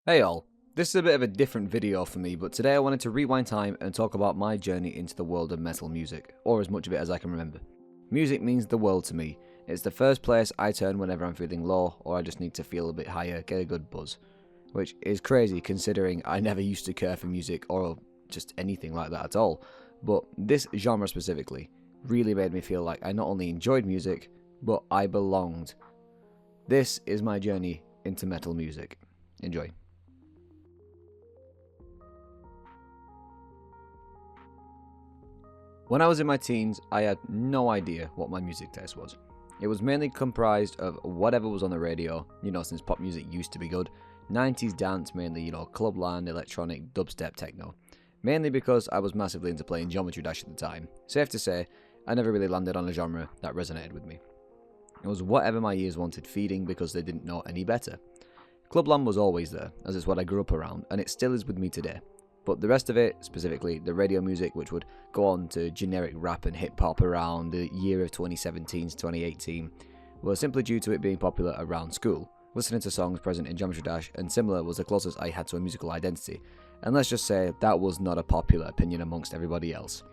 Hey all, this is a bit of a different video for me, but today I wanted to rewind time and talk about my journey into the world of metal music, or as much of it as I can remember. Music means the world to me. It's the first place I turn whenever I'm feeling low, or I just need to feel a bit higher, get a good buzz. Which is crazy considering I never used to care for music or just anything like that at all, but this genre specifically really made me feel like I not only enjoyed music, but I belonged. This is my journey into metal music. Enjoy. When I was in my teens, I had no idea what my music taste was. It was mainly comprised of whatever was on the radio, since pop music used to be good, 90s dance mainly, clubland, electronic, dubstep, techno. Mainly because I was massively into playing Geometry Dash at the time. Safe to say, I never really landed on a genre that resonated with me. It was whatever my ears wanted feeding because they didn't know any better. Clubland was always there, as it's what I grew up around, and it still is with me today. But the rest of it, specifically the radio music, which would go on to generic rap and hip hop around the year of 2017 to 2018, was simply due to it being popular around school. Listening to songs present in Geometry Dash and similar was the closest I had to a musical identity, and let's just say that was not a popular opinion amongst everybody else.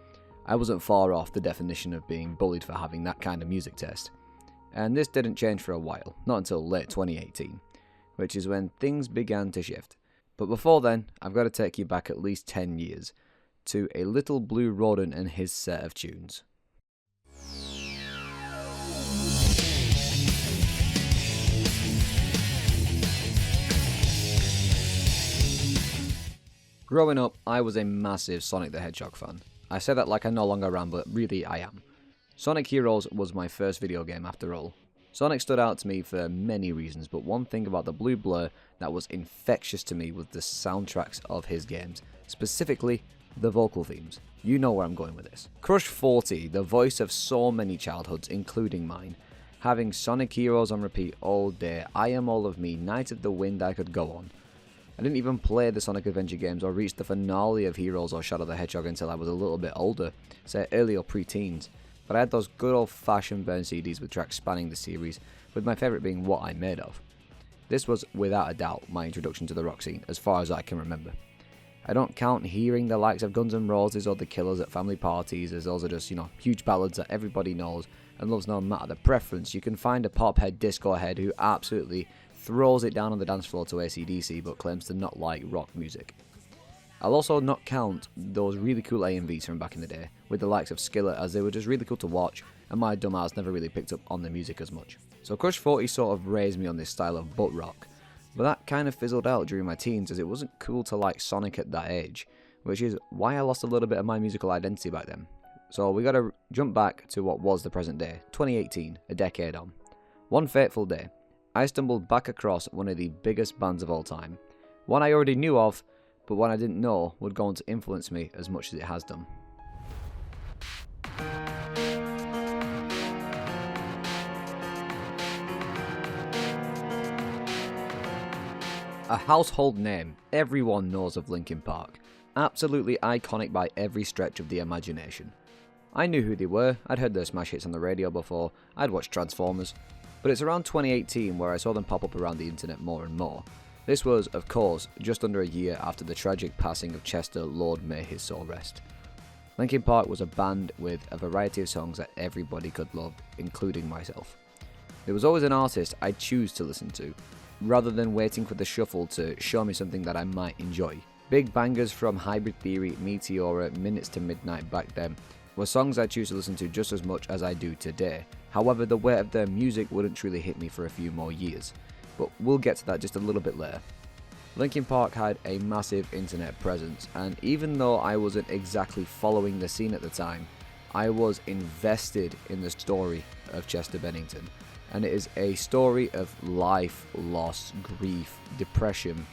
I wasn't far off the definition of being bullied for having that kind of music taste. And this didn't change for a while, not until late 2018, which is when things began to shift. But before then, I've got to take you back at least 10 years, to a Little Blue Rodent and his set of tunes. Growing up, I was a massive Sonic the Hedgehog fan. I say that like I no longer am, but really I am. Sonic Heroes was my first video game after all. Sonic stood out to me for many reasons, but one thing about the Blue Blur that was infectious to me was the soundtracks of his games, specifically the vocal themes. You know where I'm going with this. Crush 40, the voice of so many childhoods, including mine. Having Sonic Heroes on repeat all day, I Am All of Me, Night of the Wind, I could go on. I didn't even play the Sonic Adventure games or reach the finale of Heroes or Shadow the Hedgehog until I was a little bit older, say early or pre-teens. But I had those good old-fashioned burn CDs with tracks spanning the series, with my favourite being What I'm Made Of. This was, without a doubt, my introduction to the rock scene, as far as I can remember. I don't count hearing the likes of Guns N' Roses or The Killers at family parties, as those are just, huge ballads that everybody knows and loves no matter the preference. You can find a pop head, disco head who absolutely throws it down on the dance floor to AC/DC but claims to not like rock music. I'll also not count those really cool AMVs from back in the day, with the likes of Skillet, as they were just really cool to watch, and my dumb ass never really picked up on the music as much. So Crush 40 sort of raised me on this style of butt rock, but that kind of fizzled out during my teens as it wasn't cool to like Sonic at that age, which is why I lost a little bit of my musical identity back then. So we gotta jump back to what was the present day, 2018, a decade on. One fateful day, I stumbled back across one of the biggest bands of all time, one I already knew of, but one I didn't know would go on to influence me as much as it has done. A household name, everyone knows of Linkin Park. Absolutely iconic by every stretch of the imagination. I knew who they were, I'd heard their smash hits on the radio before, I'd watched Transformers, but it's around 2018 where I saw them pop up around the internet more and more. This was, of course, just under a year after the tragic passing of Chester, Lord may his soul rest. Linkin Park was a band with a variety of songs that everybody could love, including myself. There was always an artist I'd choose to listen to, rather than waiting for the shuffle to show me something that I might enjoy. Big bangers from Hybrid Theory, Meteora, Minutes to Midnight back then were songs I choose to listen to just as much as I do today. However, the weight of their music wouldn't truly hit me for a few more years, but we'll get to that just a little bit later. Linkin Park had a massive internet presence, and even though I wasn't exactly following the scene at the time, I was invested in the story of Chester Bennington. And it is a story of life, loss, grief, depression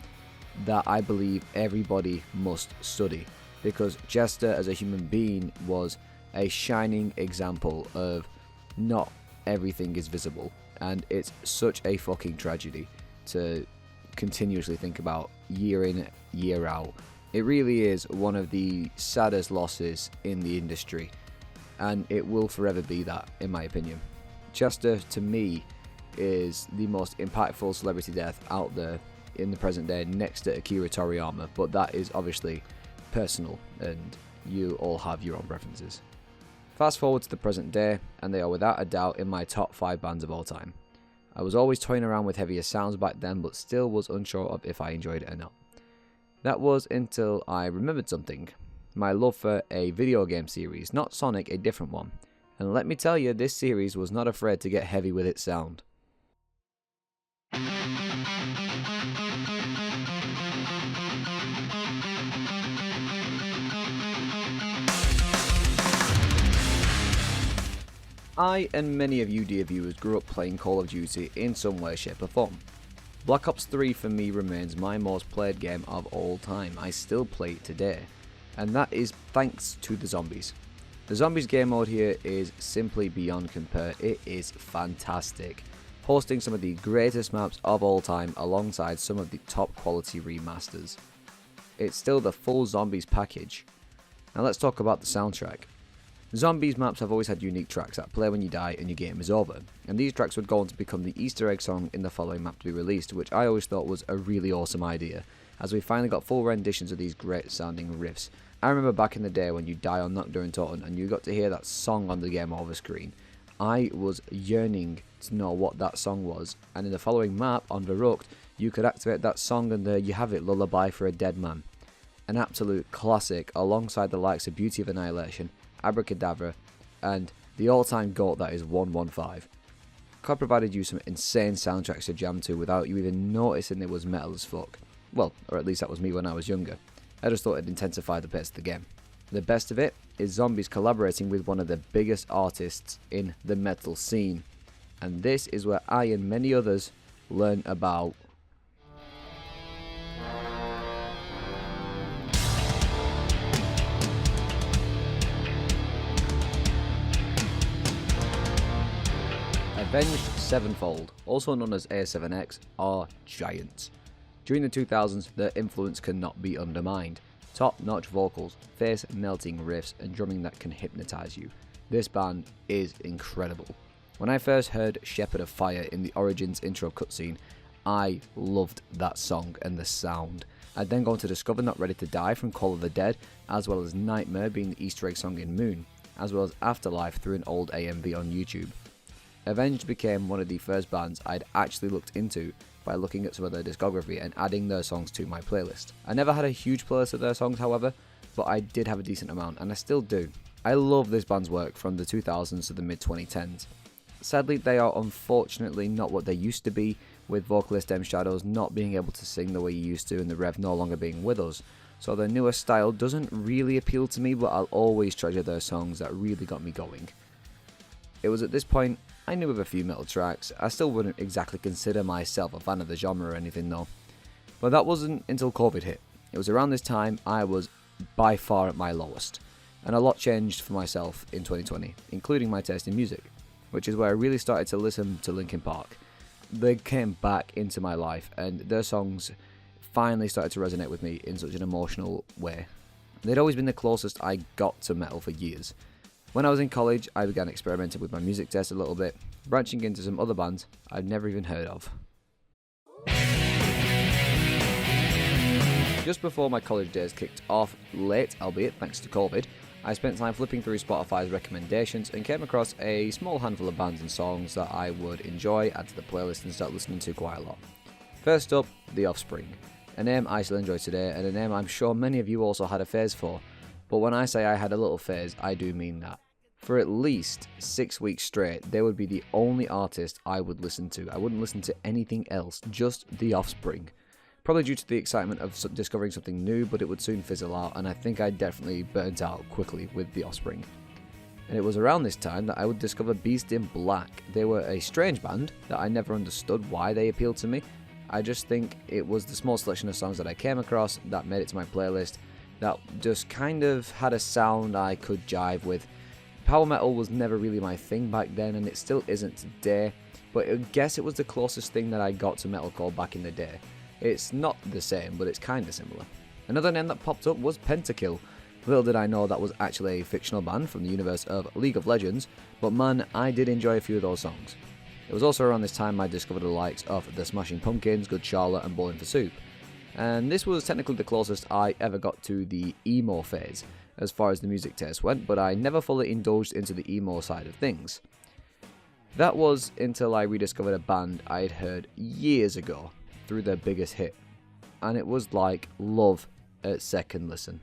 that I believe everybody must study, because Chester as a human being was a shining example of not everything is visible, and it's such a fucking tragedy to continuously think about year in, year out. It really is one of the saddest losses in the industry, and it will forever be that, in my opinion. Chester, to me, is the most impactful celebrity death out there in the present day next to Akira Toriyama, but that is obviously personal, and you all have your own preferences. Fast forward to the present day, and they are without a doubt in my top 5 bands of all time. I was always toying around with heavier sounds back then, but still was unsure of if I enjoyed it or not. That was until I remembered something. My love for a video game series, not Sonic, a different one. And let me tell you, this series was not afraid to get heavy with its sound. I and many of you dear viewers grew up playing Call of Duty in some way, shape or form. Black Ops 3 for me remains my most played game of all time. I still play it today, and that is thanks to the zombies. The zombies game mode here is simply beyond compare. It is fantastic, hosting some of the greatest maps of all time alongside some of the top quality remasters. It's still the full zombies package. Now let's talk about the soundtrack. Zombies maps have always had unique tracks that play when you die and your game is over, and these tracks would go on to become the Easter egg song in the following map to be released, which I always thought was a really awesome idea, as we finally got full renditions of these great sounding riffs. I remember back in the day when you die on Nacht der Untoten and you got to hear that song on the game over screen. I was yearning to know what that song was, and in the following map on Verrückt, you could activate that song and there you have it, Lullaby for a Dead Man. An absolute classic alongside the likes of Beauty of Annihilation, Abracadabra, and the all-time GOAT that is 115. COD provided you some insane soundtracks to jam to without you even noticing it was metal as fuck. Well, or at least that was me when I was younger. I just thought it'd intensify the pace of the game. The best of it is Zombies collaborating with one of the biggest artists in the metal scene. And this is where I and many others learn about Avenged Sevenfold, also known as A7X, are giants. During the 2000s, their influence cannot be undermined. Top-notch vocals, face-melting riffs, and drumming that can hypnotize you. This band is incredible. When I first heard Shepherd of Fire in the Origins intro cutscene, I loved that song and the sound. I'd then gone to discover Not Ready to Die from Call of the Dead, as well as Nightmare being the Easter egg song in Moon, as well as Afterlife through an old AMV on YouTube. Avenged became one of the first bands I'd actually looked into by looking at some of their discography and adding their songs to my playlist. I never had a huge playlist of their songs, however, but I did have a decent amount, and I still do. I love this band's work from the 2000s to the mid-2010s. Sadly, they are unfortunately not what they used to be, with vocalist M Shadows not being able to sing the way he used to and the Rev no longer being with us. So their newer style doesn't really appeal to me, but I'll always treasure their songs that really got me going. It was at this point I knew of a few metal tracks. I still wouldn't exactly consider myself a fan of the genre or anything though. But that wasn't until COVID hit. It was around this time I was by far at my lowest. And a lot changed for myself in 2020, including my taste in music, which is where I really started to listen to Linkin Park. They came back into my life and their songs finally started to resonate with me in such an emotional way. They'd always been the closest I got to metal for years. When I was in college, I began experimenting with my music taste a little bit, branching into some other bands I'd never even heard of. Just before my college days kicked off, late, albeit thanks to COVID, I spent time flipping through Spotify's recommendations and came across a small handful of bands and songs that I would enjoy, add to the playlist and start listening to quite a lot. First up, The Offspring, a name I still enjoy today and a name I'm sure many of you also had a phase for. But when I say I had a little phase, I do mean that. For at least 6 weeks straight, they would be the only artist I would listen to. I wouldn't listen to anything else, just The Offspring. Probably due to the excitement of discovering something new, but it would soon fizzle out, and I think I definitely burnt out quickly with The Offspring. And it was around this time that I would discover Beast in Black. They were a strange band that I never understood why they appealed to me. I just think it was the small selection of songs that I came across that made it to my playlist that just kind of had a sound I could jive with. Power metal was never really my thing back then, and it still isn't today, but I guess it was the closest thing that I got to metalcore back in the day. It's not the same, but it's kinda similar. Another name that popped up was Pentakill. Little did I know that was actually a fictional band from the universe of League of Legends, but man, I did enjoy a few of those songs. It was also around this time I discovered the likes of the Smashing Pumpkins, Good Charlotte and Bowling for Soup. And this was technically the closest I ever got to the emo phase, as far as the music taste went, but I never fully indulged into the emo side of things. That was until I rediscovered a band I'd heard years ago through their biggest hit, and it was like love at second listen.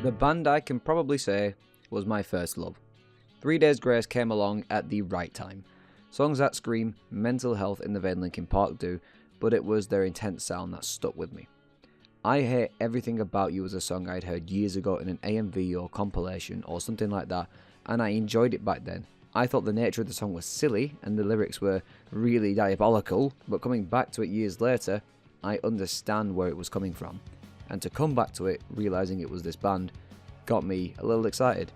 The band I can probably say was my first love. 3 Days Grace came along at the right time. Songs that scream mental health in the vein Linkin Park do, but it was their intense sound that stuck with me. I Hate Everything About You was a song I'd heard years ago in an AMV or compilation or something like that, and I enjoyed it back then. I thought the nature of the song was silly and the lyrics were really diabolical, but coming back to it years later, I understand where it was coming from. And to come back to it, realising it was this band, got me a little excited.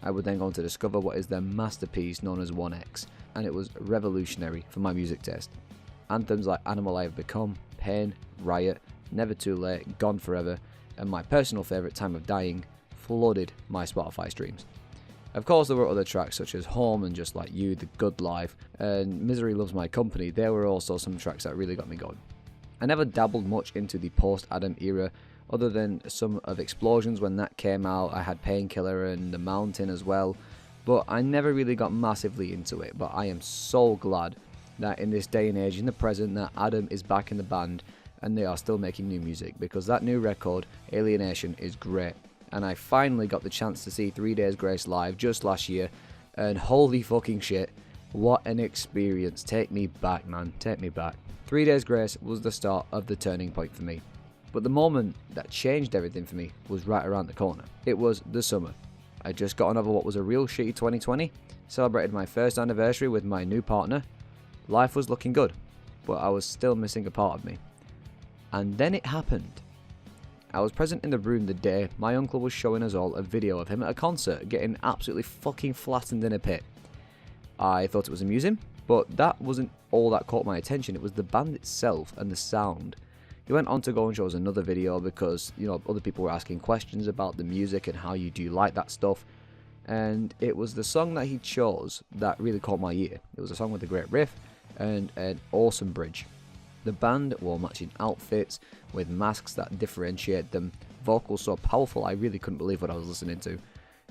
I would then go on to discover what is their masterpiece known as 1X, and it was revolutionary for my music taste. Anthems like Animal I Have Become, Pain, Riot, Never Too Late, Gone Forever, and my personal favourite, Time of Dying, flooded my Spotify streams. Of course, there were other tracks such as Home and Just Like You, The Good Life, and Misery Loves My Company. There were also some tracks that really got me going. I never dabbled much into the post-Adam era, other than some of Explosions when that came out. I had Painkiller and The Mountain as well, but I never really got massively into it. But I am so glad that in this day and age, in the present, that Adam is back in the band and they are still making new music, because that new record, Alienation, is great. And I finally got the chance to see 3 Days Grace live just last year, and holy fucking shit, what an experience. Take me back, man, take me back. 3 Days Grace was the start of the turning point for me. But the moment that changed everything for me was right around the corner. It was the summer. I just gotten over what was a real shitty 2020, celebrated my first anniversary with my new partner. Life was looking good, but I was still missing a part of me. And then it happened. I was present in the room the day my uncle was showing us all a video of him at a concert getting absolutely fucking flattened in a pit. I thought it was amusing, but that wasn't all that caught my attention. It was the band itself and the sound. He went on to go and show us another video because, other people were asking questions about the music and how do you like that stuff. And it was the song that he chose that really caught my ear. It was a song with a great riff and an awesome bridge. The band wore matching outfits with masks that differentiate them. Vocals so powerful I really couldn't believe what I was listening to.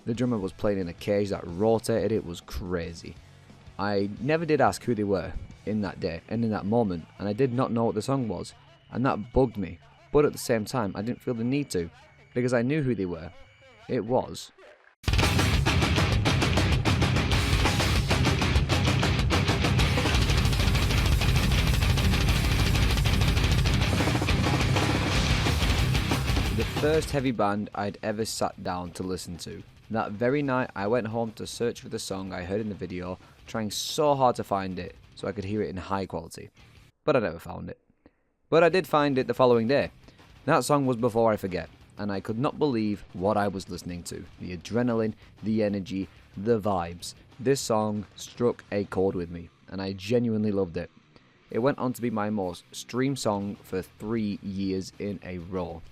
The drummer was playing in a cage that rotated. It was crazy. I never did ask who they were in that day and in that moment, and I did not know what the song was. And that bugged me, but at the same time I didn't feel the need to, because I knew who they were. It was the first heavy band I'd ever sat down to listen to. That very night I went home to search for the song I heard in the video, trying so hard to find it so I could hear it in high quality, but I never found it. But I did find it the following day. That song was Before I Forget, and I could not believe what I was listening to. The adrenaline, the energy, the vibes. This song struck a chord with me, and I genuinely loved it. It went on to be my most streamed song for 3 years in a row.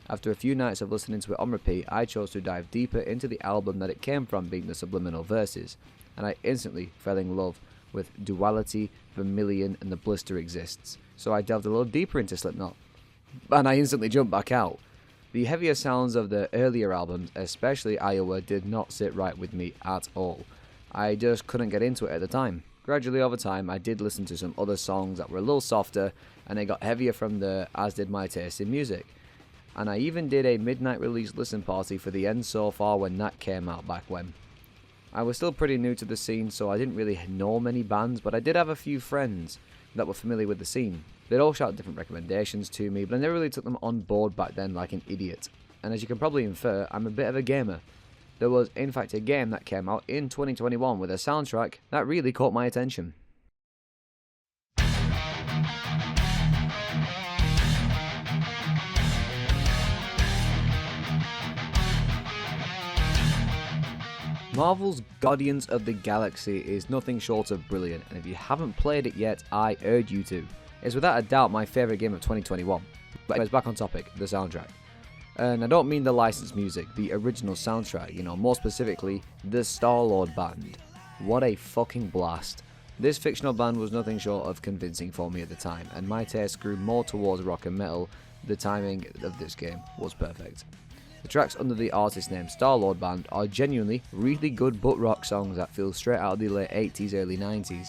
After a few nights of listening to it on repeat, I chose to dive deeper into the album that it came from, being the subliminal verses, and I instantly fell in love with Duality, Vermilion, and The Blister Exists. So I delved a little deeper into Slipknot, and I instantly jumped back out. The heavier sounds of the earlier albums, especially Iowa, did not sit right with me at all. I just couldn't get into it at the time. Gradually over time, I did listen to some other songs that were a little softer, and it got heavier from there, as did my taste in music. And I even did a midnight release listen party for The End So Far when that came out back when. I was still pretty new to the scene, so I didn't really know many bands, but I did have a few friends that were familiar with the scene. They'd all shout different recommendations to me, but I never really took them on board back then like an idiot. And as you can probably infer, I'm a bit of a gamer. There was in fact a game that came out in 2021 with a soundtrack that really caught my attention. Marvel's Guardians of the Galaxy is nothing short of brilliant, and if you haven't played it yet, I urge you to. It's without a doubt my favourite game of 2021. But anyways, back on topic, the soundtrack. And I don't mean the licensed music, the original soundtrack, more specifically, the Star-Lord Band. What a fucking blast. This fictional band was nothing short of convincing for me at the time, and my taste grew more towards rock and metal. The timing of this game was perfect. The tracks under the artist name Star-Lord Band are genuinely really good butt rock songs that feel straight out of the late 80s, early 90s.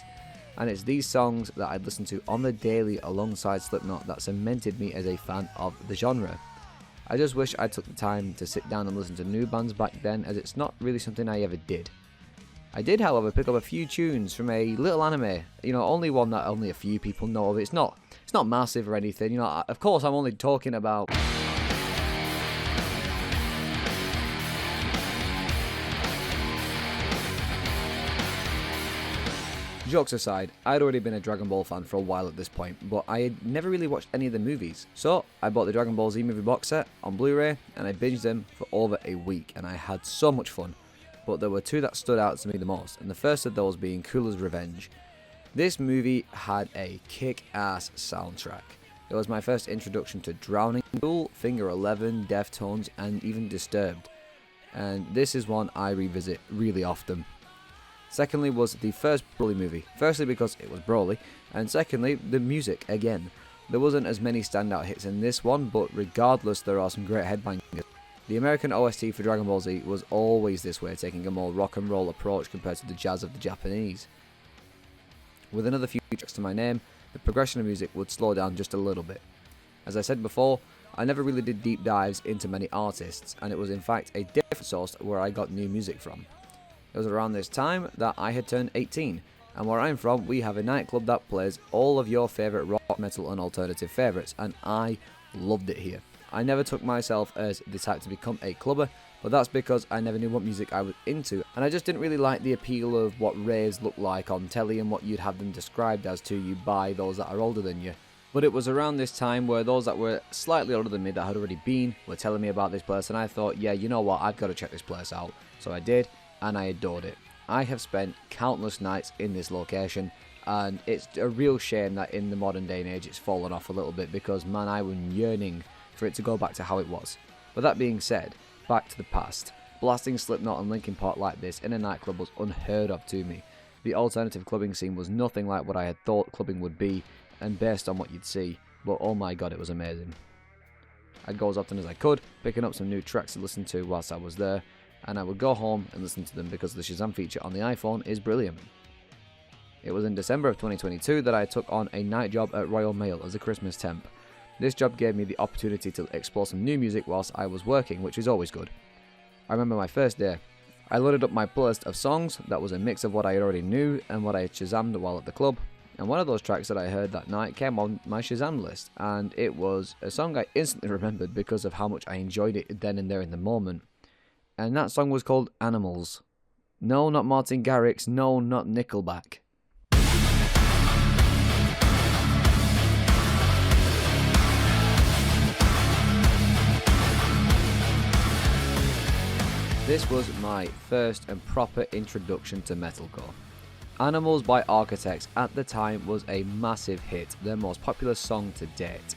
And it's these songs that I'd listen to on the daily alongside Slipknot that cemented me as a fan of the genre. I just wish I took the time to sit down and listen to new bands back then, as it's not really something I ever did. I did, however, pick up a few tunes from a little anime, only one that only a few people know of. It's not massive or anything, of course I'm only talking about... Jokes aside, I'd already been a Dragon Ball fan for a while at this point, but I had never really watched any of the movies. So I bought the Dragon Ball Z movie box set on Blu-ray and I binged them for over a week, and I had so much fun. But there were two that stood out to me the most, and the first of those being Cooler's Revenge. This movie had a kick-ass soundtrack. It was my first introduction to Drowning Pool, Finger 11, Deftones, and even Disturbed. And this is one I revisit really often. Secondly was the first Broly movie, firstly because it was Broly, and secondly, the music again. There wasn't as many standout hits in this one, but regardless there are some great headbangers. The American OST for Dragon Ball Z was always this way, taking a more rock and roll approach compared to the jazz of the Japanese. With another few tracks to my name, the progression of music would slow down just a little bit. As I said before, I never really did deep dives into many artists, and it was in fact a different source where I got new music from. It was around this time that I had turned 18, and where I'm from we have a nightclub that plays all of your favourite rock, metal and alternative favourites, and I loved it here. I never took myself as the type to become a clubber, but that's because I never knew what music I was into, and I just didn't really like the appeal of what raves look like on telly and what you'd have them described as to you by those that are older than you. But it was around this time where those that were slightly older than me that had already been were telling me about this place, and I thought, yeah, you know what, I've got to check this place out. So I did, and I adored it. I have spent countless nights in this location, and it's a real shame that in the modern day and age it's fallen off a little bit, because man, I was yearning for it to go back to how it was. But that being said, back to the past. Blasting Slipknot and Linkin Park like this in a nightclub was unheard of to me. The alternative clubbing scene was nothing like what I had thought clubbing would be, and based on what you'd see, but oh my god, it was amazing. I'd go as often as I could, picking up some new tracks to listen to whilst I was there, and I would go home and listen to them because the Shazam feature on the iPhone is brilliant. It was in December of 2022 that I took on a night job at Royal Mail as a Christmas temp. This job gave me the opportunity to explore some new music whilst I was working, which is always good. I remember my first day. I loaded up my playlist of songs that was a mix of what I already knew and what I had Shazammed while at the club, and one of those tracks that I heard that night came on my Shazam list, and it was a song I instantly remembered because of how much I enjoyed it then and there in the moment. And that song was called Animals. No, not Martin Garrix, no, not Nickelback. This was my first and proper introduction to metalcore. Animals by Architects at the time was a massive hit, their most popular song to date.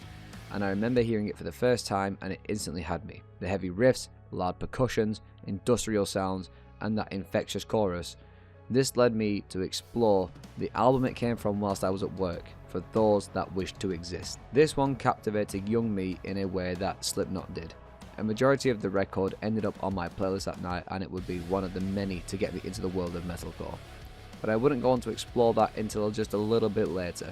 And I remember hearing it for the first time and it instantly had me. The heavy riffs, loud percussions, industrial sounds, and that infectious chorus. This led me to explore the album it came from whilst I was at work, for those that wished to exist. This one captivated young me in a way that Slipknot did. A majority of the record ended up on my playlist that night, and it would be one of the many to get me into the world of metalcore. But I wouldn't go on to explore that until just a little bit later.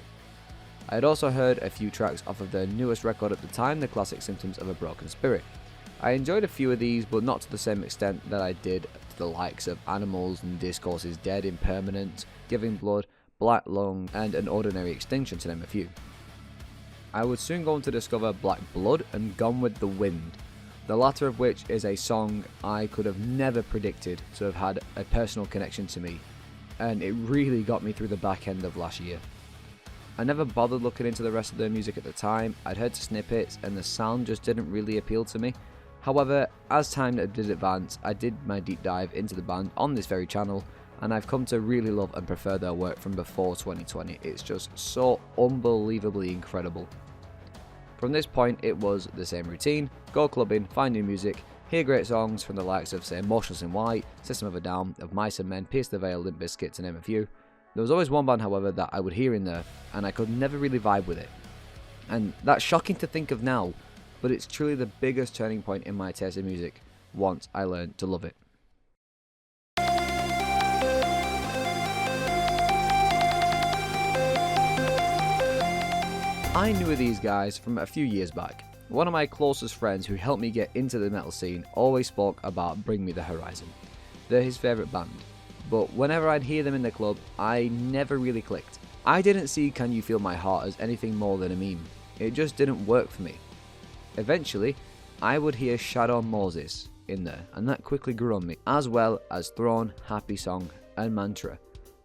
I had also heard a few tracks off of their newest record at the time, the classic Symptoms of a Broken Spirit. I enjoyed a few of these, but not to the same extent that I did to the likes of Animals and Discourse is Dead, Impermanent, Giving Blood, Black Lung, and An Ordinary Extinction, to name a few. I would soon go on to discover Black Blood and Gone with the Wind, the latter of which is a song I could have never predicted to have had a personal connection to me, and it really got me through the back end of last year. I never bothered looking into the rest of their music at the time. I'd heard snippets and the sound just didn't really appeal to me. However, as time did advance, I did my deep dive into the band on this very channel, and I've come to really love and prefer their work from before 2020. It's just so unbelievably incredible. From this point it was the same routine: go clubbing, find new music, hear great songs from the likes of, say, Motionless in White, System of a Down, Of Mice and Men, Pierce the Veil, Limp Bizkit, to name a few. There was always one band, however, that I would hear in there and I could never really vibe with it. And that's shocking to think of now, but it's truly the biggest turning point in my taste in music once I learned to love it. I knew of these guys from a few years back. One of my closest friends who helped me get into the metal scene always spoke about Bring Me the Horizon. They're his favourite band, but whenever I'd hear them in the club, I never really clicked. I didn't see Can You Feel My Heart as anything more than a meme. It just didn't work for me. Eventually, I would hear Shadow Moses in there, and that quickly grew on me, as well as Throne, Happy Song, and Mantra.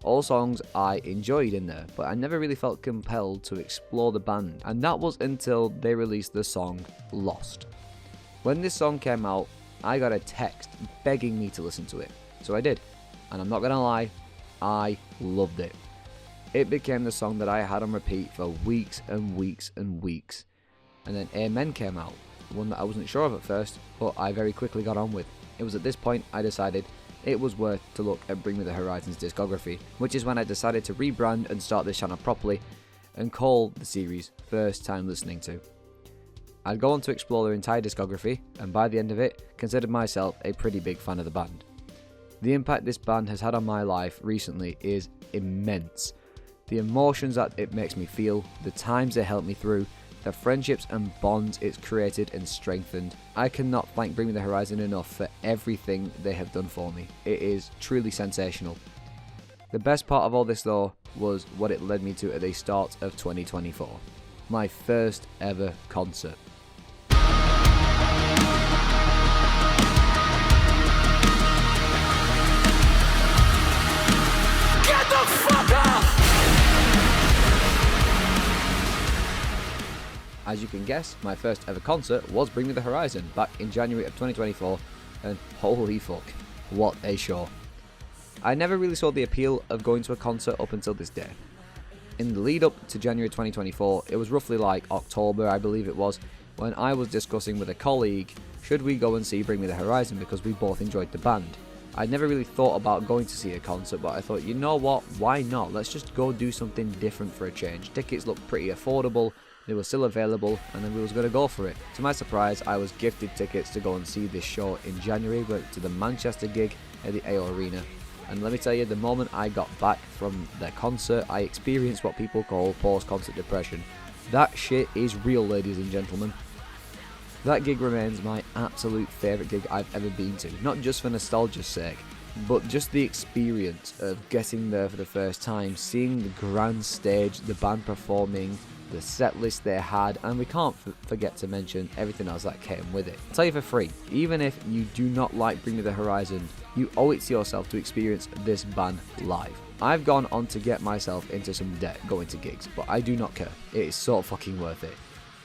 All songs I enjoyed in there, but I never really felt compelled to explore the band, and that was until they released the song Lost. When this song came out, I got a text begging me to listen to it, so I did, and I'm not gonna lie, I loved it. It became the song that I had on repeat for weeks and weeks and weeks. And then Amen came out, one that I wasn't sure of at first, but I very quickly got on with. It was at this point I decided it was worth to look at Bring Me the Horizon's discography, which is when I decided to rebrand and start this channel properly and call the series First Time Listening To. I'd go on to explore their entire discography, and by the end of it, considered myself a pretty big fan of the band. The impact this band has had on my life recently is immense. The emotions that it makes me feel, the times they helped me through, the friendships and bonds it's created and strengthened. I cannot thank Bring Me the Horizon enough for everything they have done for me. It is truly sensational. The best part of all this though was what it led me to at the start of 2024. My first ever concert. As you can guess, my first ever concert was Bring Me the Horizon back in January of 2024, and holy fuck, what a show. I never really saw the appeal of going to a concert up until this day. In the lead up to January 2024, it was roughly like October, I believe it was, when I was discussing with a colleague, should we go and see Bring Me the Horizon because we both enjoyed the band. I never really thought about going to see a concert, but I thought, you know what, why not? Let's just go do something different for a change. Tickets looked pretty affordable, they were still available, and then we was going to go for it. To my surprise, I was gifted tickets to go and see this show in January, but to the Manchester gig at the AO Arena. And let me tell you, the moment I got back from their concert, I experienced what people call post-concert depression. That shit is real, ladies and gentlemen. That gig remains my absolute favourite gig I've ever been to, not just for nostalgia's sake, but just the experience of getting there for the first time, seeing the grand stage, the band performing, the set list they had, and we can't forget to mention everything else that came with it. I'll tell you for free, even if you do not like Bring Me the Horizon, you owe it to yourself to experience this band live. I've gone on to get myself into some debt going to gigs, but I do not care. It is so fucking worth it.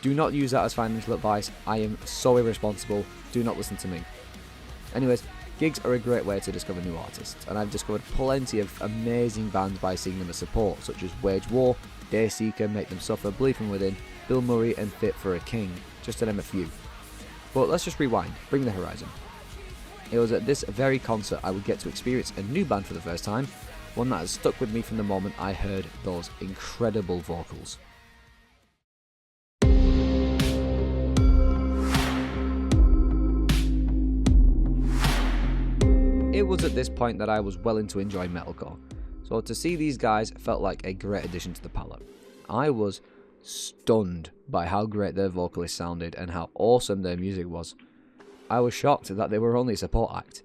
Do not use that as financial advice. I am so irresponsible. Do not listen to me. Anyways, gigs are a great way to discover new artists, and I've discovered plenty of amazing bands by seeing them as support, such as Wage War, Dayseeker, Make Them Suffer, Bleed From Within, Bill Murray and Fit for a King, just to name a few. But let's just rewind, Bring the Horizon. It was at this very concert I would get to experience a new band for the first time, one that has stuck with me from the moment I heard those incredible vocals. It was at this point that I was well into enjoying metalcore, so to see these guys felt like a great addition to the palette. I was stunned by how great their vocalists sounded and how awesome their music was. I was shocked that they were only a support act.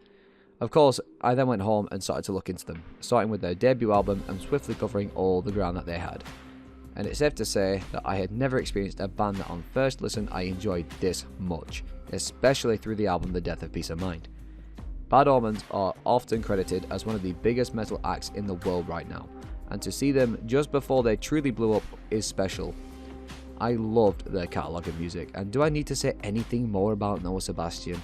Of course, I then went home and started to look into them, starting with their debut album and swiftly covering all the ground that they had. And it's safe to say that I had never experienced a band that on first listen I enjoyed this much, especially through the album The Death of Peace of Mind. Bad Omens are often credited as one of the biggest metal acts in the world right now, and to see them just before they truly blew up is special. I loved their catalogue of music, and do I need to say anything more about Noah Sebastian?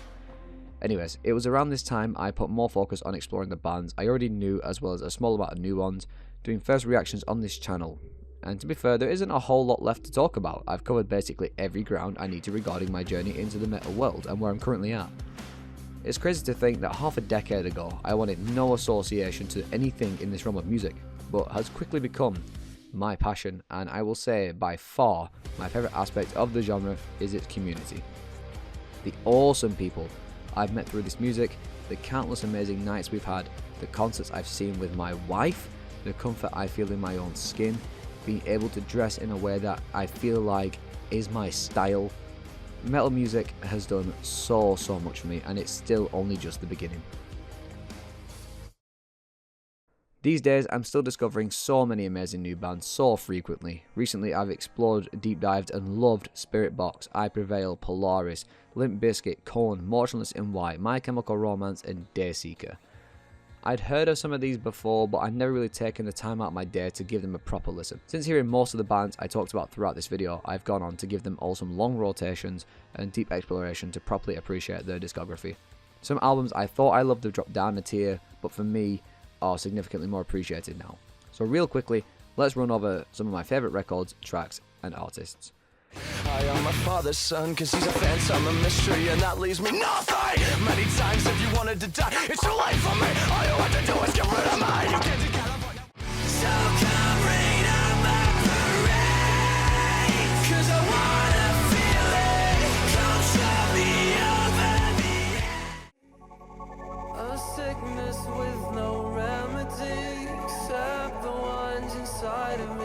Anyways, it was around this time I put more focus on exploring the bands I already knew as well as a small amount of new ones, doing first reactions on this channel, And to be fair, there isn't a whole lot left to talk about. I've covered basically every ground I need to regarding my journey into the metal world and where I'm currently at. It's crazy to think that half a decade ago, I wanted no association to anything in this realm of music, but has quickly become my passion, and I will say by far my favourite aspect of the genre is its community. The awesome people I've met through this music, the countless amazing nights we've had, the concerts I've seen with my wife, the comfort I feel in my own skin, being able to dress in a way that I feel like is my style. Metal music has done so much for me, and it's still only just the beginning. These days, I'm still discovering so many amazing new bands so frequently. Recently, I've explored, deep dived, and loved Spiritbox, I Prevail, Polaris, Limp Bizkit, Korn, Motionless in White, My Chemical Romance, and Dayseeker. I'd heard of some of these before, but I'd never really taken the time out of my day to give them a proper listen. Since hearing most of the bands I talked about throughout this video, I've gone on to give them all some long rotations and deep exploration to properly appreciate their discography. Some albums I thought I loved have dropped down a tier, but for me, are significantly more appreciated now. So real quickly, let's run over some of my favourite records, tracks, and artists. I am my father's son, cause he's a phantom, a mystery, and that leaves me nothing. Many times if you wanted to die, it's too late for me. All you have to do is get rid of me. You can't get California. So come rain on my parade, cause I wanna feel it. Come show me over the a sickness with no remedy, except the ones inside of me.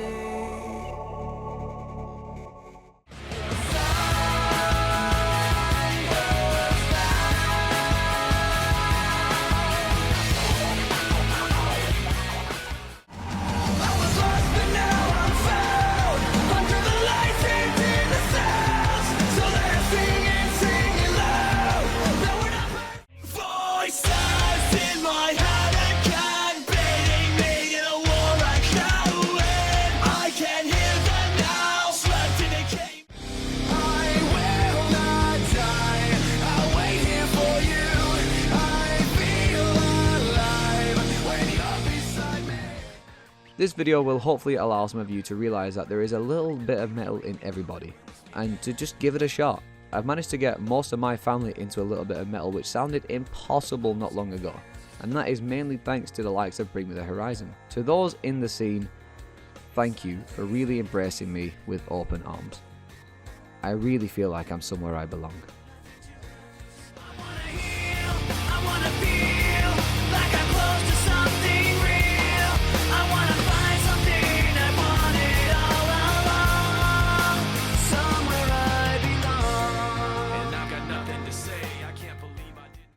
This video will hopefully allow some of you to realise that there is a little bit of metal in everybody, and to just give it a shot. I've managed to get most of my family into a little bit of metal, which sounded impossible not long ago, and that is mainly thanks to the likes of Bring Me The Horizon. To those in the scene, thank you for really embracing me with open arms. I really feel like I'm somewhere I belong.